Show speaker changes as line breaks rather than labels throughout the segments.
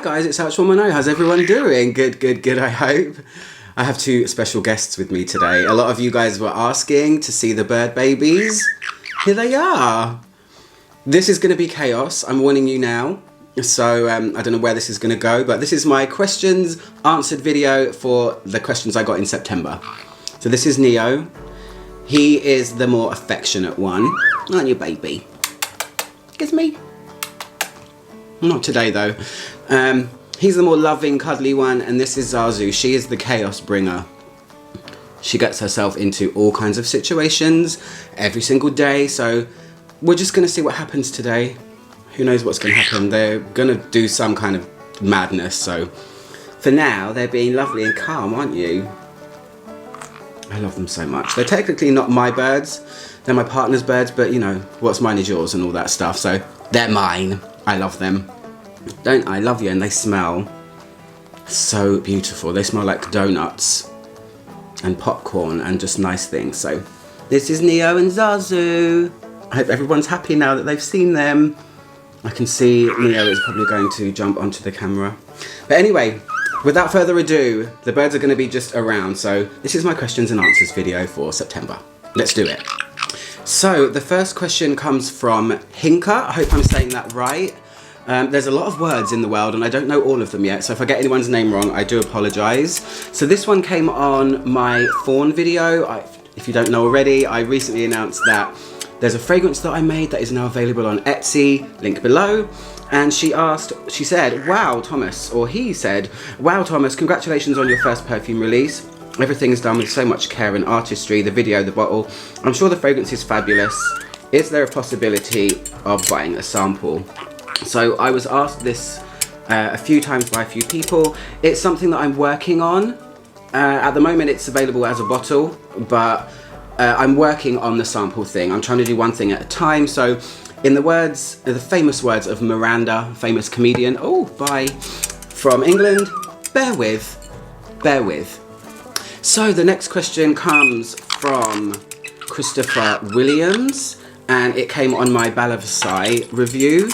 guys, it's Actual Mono. How's everyone doing? Good, I hope. I have two special guests with me today. A lot of you guys were asking to see the bird babies. Here they are. This is going to be chaos, I'm warning you now. So I don't know where this is going to go, but this is my questions answered video for the questions I got in September. So this is Neo. He is the more affectionate one. Aren't you, baby? Kiss me. Not today though. He's the more loving, cuddly one, and this is Zazu. She is the chaos bringer. She gets herself into all kinds of situations every single day, so we're just gonna see what happens today. Who knows what's gonna happen? They're gonna do some kind of madness, so for now, they're being lovely and calm, aren't you? I love them so much. They're technically not my birds, they're my partner's birds, but you know, what's mine is yours and all that stuff, so they're mine. I love them. Don't I love you? And they smell so beautiful. They smell like donuts and popcorn and just nice things. So this is Neo and Zazu. I hope everyone's happy now that they've seen them. I can see Neo is probably going to jump onto the camera. But anyway, without further ado, the birds are going to be just around. So this is my questions and answers video for September. Let's do it. So the first question comes from Hinka. I hope I'm saying that right. There's a lot of words in the world and I don't know all of them yet, so if I get anyone's name wrong, I do apologise. So this one came on my fawn video. If you don't know already, I recently announced that there's a fragrance that I made that is now available on Etsy, link below. And she said, wow, Thomas, or he said, wow, Thomas, congratulations on your first perfume release. Everything is done with so much care and artistry, the video, the bottle. I'm sure the fragrance is fabulous. Is there a possibility of buying a sample? So I was asked this a few times by a few people. It's something that I'm working on. At the moment it's available as a bottle, but I'm working on the sample thing. I'm trying to do one thing at a time. So in the famous words of Miranda, famous comedian, from England, bear with. So the next question comes from Christopher Williams, and it came on my Bala Versailles review.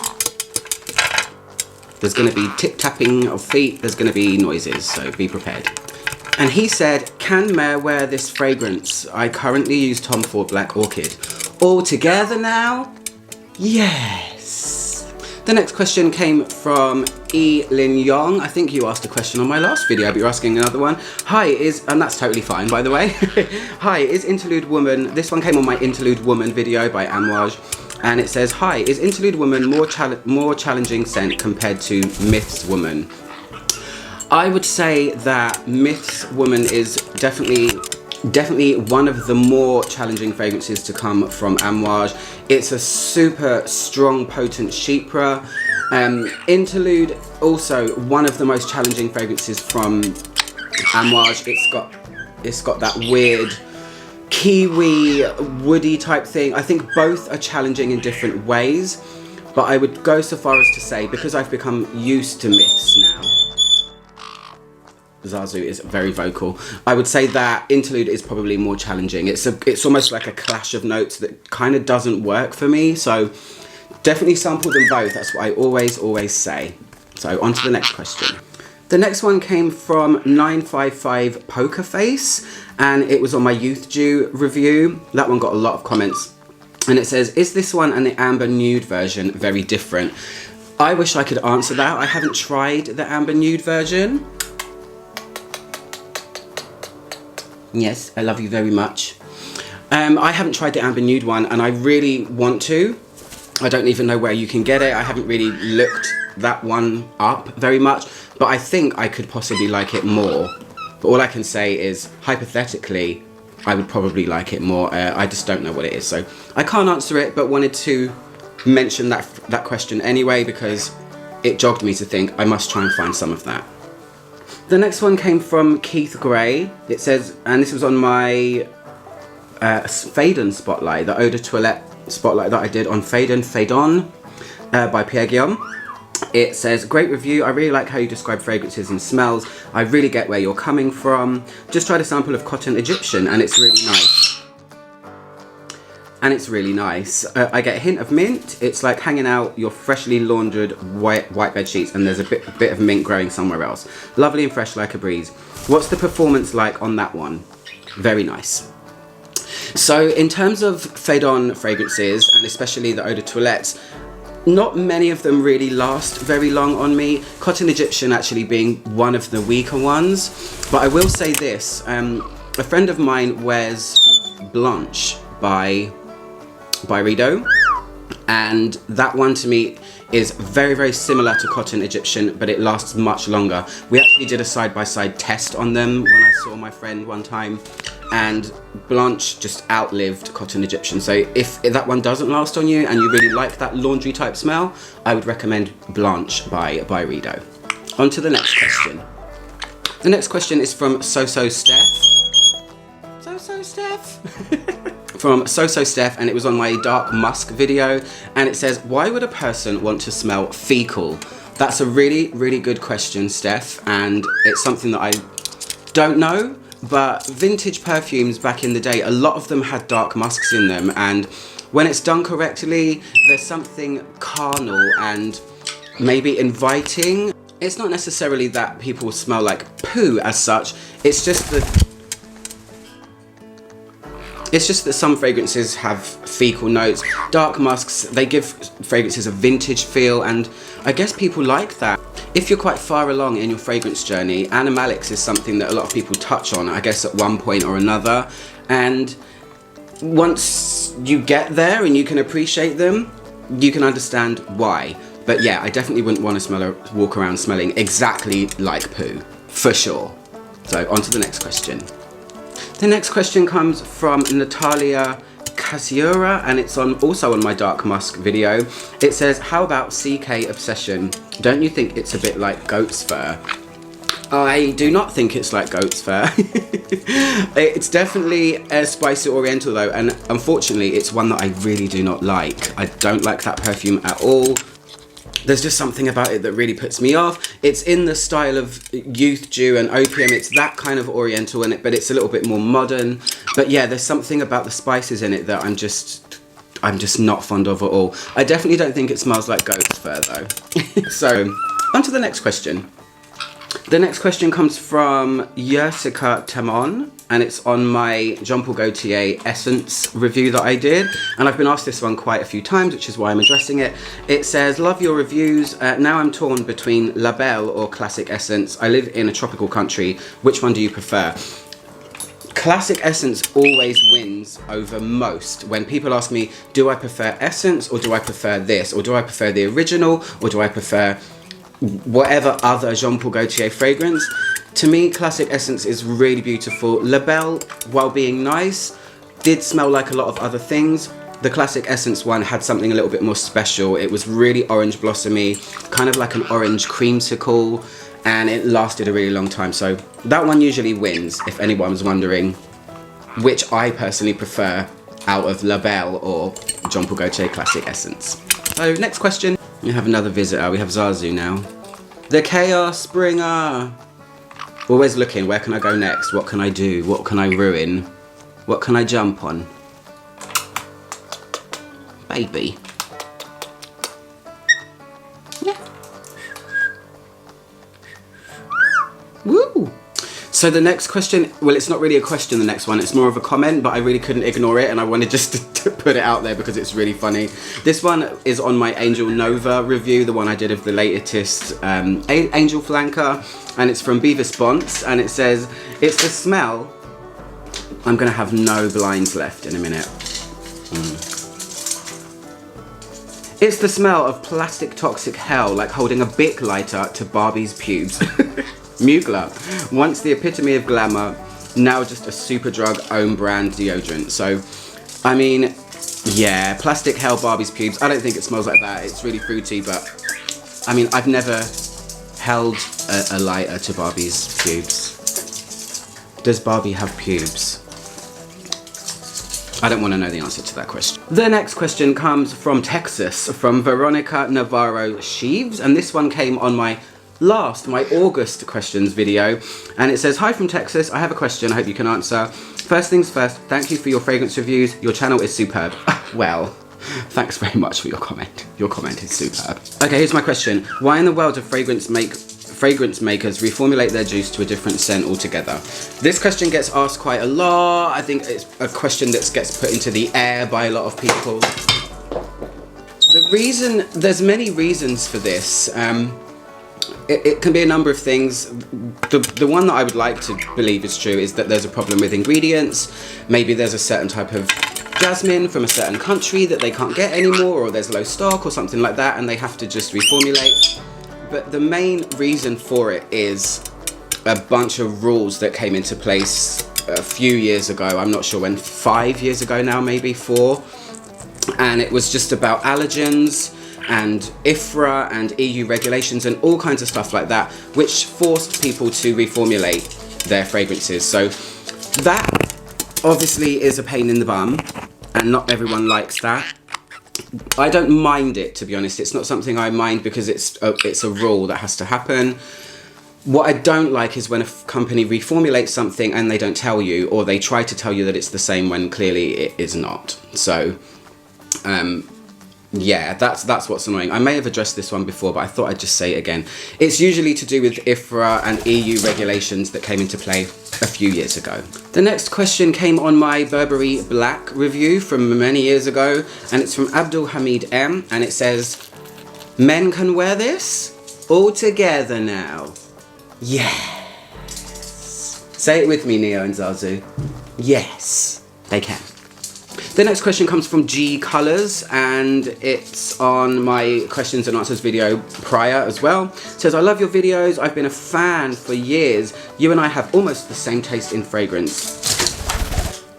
There's going to be tip-tapping of feet, there's going to be noises, so be prepared. And he said, can Mare wear this fragrance? I currently use Tom Ford Black Orchid. All together now? Yes. The next question came from E. Lin Yong. I think you asked a question on my last video, but you're asking another one. And that's totally fine, by the way. Hi, is Interlude Woman, this one came on my Interlude Woman video by Amouage. And it says, hi, is Interlude Woman more challenging scent compared to Myths Woman? I would say that Myths Woman is definitely one of the more challenging fragrances to come from Amouage. It's a super strong, potent chypre. Interlude, also one of the most challenging fragrances from Amouage. It's got that weird kiwi, woody type thing. I think both are challenging in different ways, but I would go so far as to say, because I've become used to Myths now, Zazu is very vocal, I would say that Interlude is probably more challenging. It's almost like a clash of notes that kind of doesn't work for me, so definitely sample them both. That's what I always say. So on to the next question. The next one came from 955 Poker Face, and it was on my Youth Dew review. That one got a lot of comments. And it says, is this one and the Amber Nude version very different? I wish I could answer that. I haven't tried the Amber Nude version. Yes, I love you very much. I haven't tried the Amber Nude one, and I really want to. I don't even know where you can get it. I haven't really looked that one up very much, but I think I could possibly like it more. But all I can say is, hypothetically, I would probably like it more. I just don't know what it is, so I can't answer it, but wanted to mention that question anyway, because it jogged me to think I must try and find some of that. The next one came from Keith Gray. It says, and this was on my Faden Spotlight, the Eau de Toilette Spotlight that I did on Faden by Pierre Guillaume. It says, great review, I really like how you describe fragrances and smells. I really get where you're coming from. Just tried a sample of Cotton Egyptian and it's really nice. and it's really nice. I get a hint of mint. It's like hanging out your freshly laundered white bed sheets, and there's a bit of mint growing somewhere else. Lovely and fresh like a breeze. What's the performance like on that one? Very nice. So in terms of Fade On fragrances, and especially the Eau de Toilette, not many of them really last very long on me. Cotton Egyptian actually being one of the weaker ones. But I will say this, a friend of mine wears Blanche by Rideau, and that one to me is very, very similar to Cotton Egyptian, but it lasts much longer. We actually did a side-by-side test on them when I saw my friend one time, and Blanche just outlived Cotton Egyptian. So if that one doesn't last on you and you really like that laundry type smell, I would recommend Blanche by Rideau. On to the next question. The next question is from So-So Steph. So-So Steph? From So-So Steph, and it was on my Dark Musk video, and it says, why would a person want to smell fecal? That's a really, really good question, Steph, and it's something that I don't know, but vintage perfumes back in the day, a lot of them had dark musks in them, and when it's done correctly, there's something carnal and maybe inviting. It's not necessarily that people smell like poo as such, it's just that some fragrances have fecal notes. Dark musks, they give fragrances a vintage feel, and I guess people like that. If you're quite far along in your fragrance journey, animalics is something that a lot of people touch on, I guess, at one point or another. And once you get there and you can appreciate them, you can understand why. But yeah, I definitely wouldn't want to walk around smelling exactly like poo, for sure. So on to the next question. The next question comes from Natalia Casiura, and it's also on my Dark Musk video. It says, how about CK Obsession? Don't you think it's a bit like goat's fur? I do not think it's like goat's fur. It's definitely a spicy oriental though, and unfortunately it's one that I really do not like. I don't like that perfume at all. There's just something about it that really puts me off. It's in the style of Youth Dew and Opium. It's that kind of oriental in it, but it's a little bit more modern. But yeah, there's something about the spices in it that I'm just not fond of at all. I definitely don't think it smells like goat's fur though. So, on to the next question. The next question comes from Jessica Tamon, and it's on my Jean Paul Gaultier Essence review that I did, and I've been asked this one quite a few times, which is why I'm addressing it. It says, love your reviews, now I'm torn between La Belle or Classic Essence. I live in a tropical country, which one do you prefer? Classic Essence always wins over most. When people ask me, do I prefer Essence or do I prefer this, or do I prefer the original, or do I prefer whatever other Jean Paul Gaultier fragrance, to me Classic Essence is really beautiful. La Belle, while being nice, did smell like a lot of other things. The Classic Essence one had something a little bit more special. It was really orange blossomy, kind of like an orange creamsicle, and it lasted a really long time. So that one usually wins, if anyone was wondering which I personally prefer out of La Belle or Jean Paul Gaultier Classic Essence. So next question. We have another visitor. We have Zazu now. The Chaos Bringer. Always looking. Where can I go next? What can I do? What can I ruin? What can I jump on? Baby. Yeah. Woo! So the next question, well, it's not really a question, the next one, it's more of a comment, but I really couldn't ignore it and I wanted just to put it out there because it's really funny. This one is on my Angel Nova review, the one I did of the latest Angel Flanker, and it's from Beavis Bonds, and it says, it's the smell, I'm gonna have no blinds left in a minute. It's the smell of plastic toxic hell, like holding a Bic lighter to Barbie's pubes. Mugler, once the epitome of glamour, now just a Superdrug own brand deodorant. So, I mean, yeah, plastic hell Barbie's pubes. I don't think it smells like that. It's really fruity, but I mean, I've never held a lighter to Barbie's pubes. Does Barbie have pubes? I don't want to know the answer to that question. The next question comes from Texas, from Veronica Navarro Sheaves, and this one came on my last, my August questions video, and it says, hi from Texas, I have a question, I hope you can answer. First things first, thank you for your fragrance reviews, your channel is superb. Well, thanks very much for your comment. Your comment is superb. Okay, here's my question. Why in the world do fragrance makers reformulate their juice to a different scent altogether? This question gets asked quite a lot. I think it's a question that gets put into the air by a lot of people. There's many reasons for this. It can be a number of things. The one that I would like to believe is true is that there's a problem with ingredients. Maybe there's a certain type of jasmine from a certain country that they can't get anymore, or there's low stock or something like that, and they have to just reformulate. But the main reason for it is a bunch of rules that came into place a few years ago. I'm not sure when, 5 years ago now, maybe 4. And it was just about allergens and IFRA and EU regulations and all kinds of stuff like that, which forced people to reformulate their fragrances. So that obviously is a pain in the bum, and not everyone likes that. I don't mind it, to be honest. It's not something I mind because it's a rule that has to happen. What I don't like is when a company reformulates something and they don't tell you, or they try to tell you that it's the same when clearly it is not. So yeah, that's what's annoying. I may have addressed this one before, but I thought I'd just say it again. It's usually to do with IFRA and EU regulations that came into play a few years ago. The next question came on my Burberry Black review from many years ago, and it's from Abdul Hamid M, and it says, men can wear this? All together now. Yes. Say it with me, Neo and Zazu. Yes, they can. The next question comes from G Colors, and it's on my questions and answers video prior as well. It says, I love your videos. I've been a fan for years. You and I have almost the same taste in fragrance.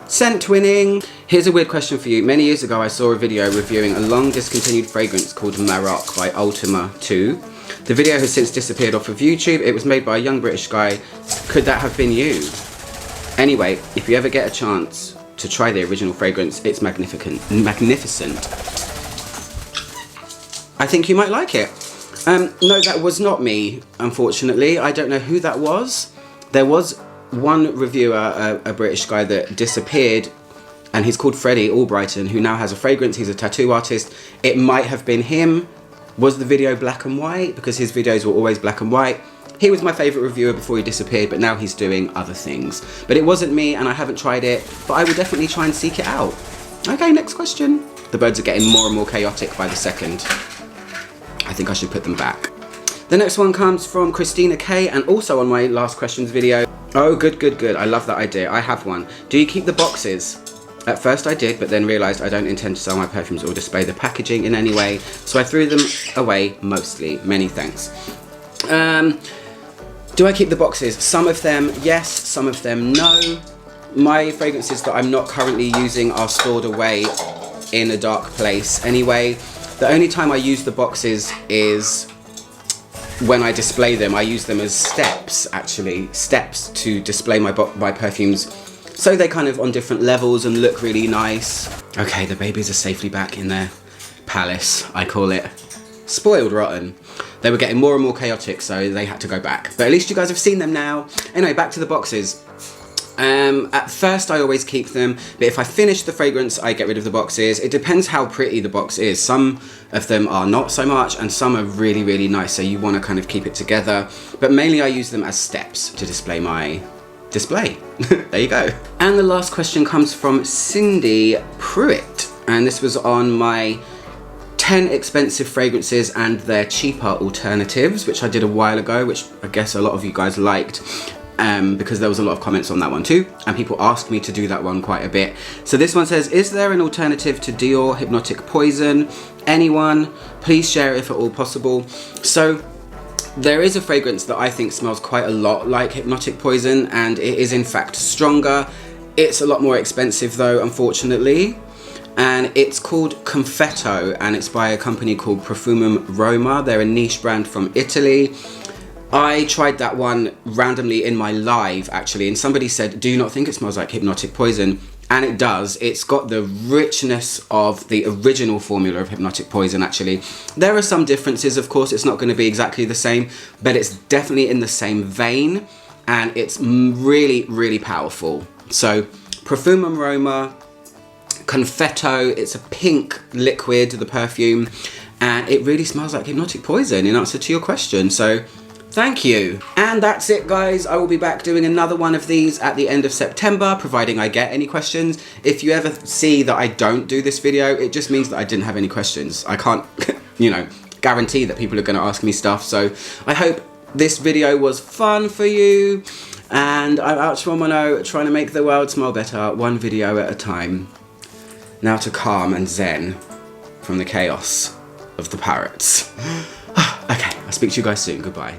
Scent twinning. Here's a weird question for you. Many years ago, I saw a video reviewing a long discontinued fragrance called Maroc by Ultima 2. The video has since disappeared off of YouTube. It was made by a young British guy. Could that have been you? Anyway, if you ever get a chance to try the original fragrance, it's magnificent. I think you might like it. No, that was not me, unfortunately. I don't know who that was. There was one reviewer, a British guy that disappeared, and he's called Freddie Albrighton, who now has a fragrance. He's a tattoo artist. It might have been him. Was the video black and white? Because his videos were always black and white. He was my favourite reviewer before he disappeared, but now he's doing other things. But it wasn't me, and I haven't tried it, but I will definitely try and seek it out. Okay, next question. The birds are getting more and more chaotic by the second. I think I should put them back. The next one comes from Christina K, and also on my last questions video. Oh, good. I love that idea. I have one. Do you keep the boxes? At first I did, but then realised I don't intend to sell my perfumes or display the packaging in any way, so I threw them away mostly. Many thanks. Do I keep the boxes? Some of them yes, some of them no. My fragrances that I'm not currently using are stored away in a dark place anyway. The only time I use the boxes is when I display them. I use them as steps, actually. Steps to display my perfumes, so they're kind of on different levels and look really nice. Okay, the babies are safely back in their palace, I call it. Spoiled rotten. They were getting more and more chaotic, so they had to go back. But at least you guys have seen them now. Anyway, back to the boxes. At first I always keep them, but if I finish the fragrance, I get rid of the boxes. It depends how pretty the box is. Some of them are not so much, and some are really, really nice, so you want to kind of keep it together. But mainly I use them as steps to display my display. There you go. And the last question comes from Cindy Pruitt, and this was on my 10 expensive fragrances and their cheaper alternatives, which I did a while ago, which I guess a lot of you guys liked, because there was a lot of comments on that one too, and people asked me to do that one quite a bit. So this one says, is there an alternative to Dior Hypnotic Poison? Anyone? Please share it if at all possible. So there is a fragrance that I think smells quite a lot like Hypnotic Poison, and it is in fact stronger. It's a lot more expensive though, unfortunately. And it's called Confetto, and it's by a company called Profumum Roma. They're a niche brand from Italy. I tried that one randomly in my live, actually, and somebody said, do you not think it smells like Hypnotic Poison? And it does. It's got the richness of the original formula of Hypnotic Poison, actually. There are some differences, of course. It's not going to be exactly the same, but it's definitely in the same vein, and it's really, really powerful. So, Profumum Aroma, Confetto, it's a pink liquid, the perfume, and it really smells like Hypnotic Poison in answer to your question. So, thank you. And that's it, guys. I will be back doing another one of these at the end of September, providing I get any questions. If you ever see that I don't do this video, it just means that I didn't have any questions. I can't, you know, guarantee that people are going to ask me stuff. So I hope this video was fun for you. And I'm Ouch Mono, trying to make the world smell better, one video at a time. Now to calm and zen from the chaos of the parrots. Okay, I'll speak to you guys soon. Goodbye.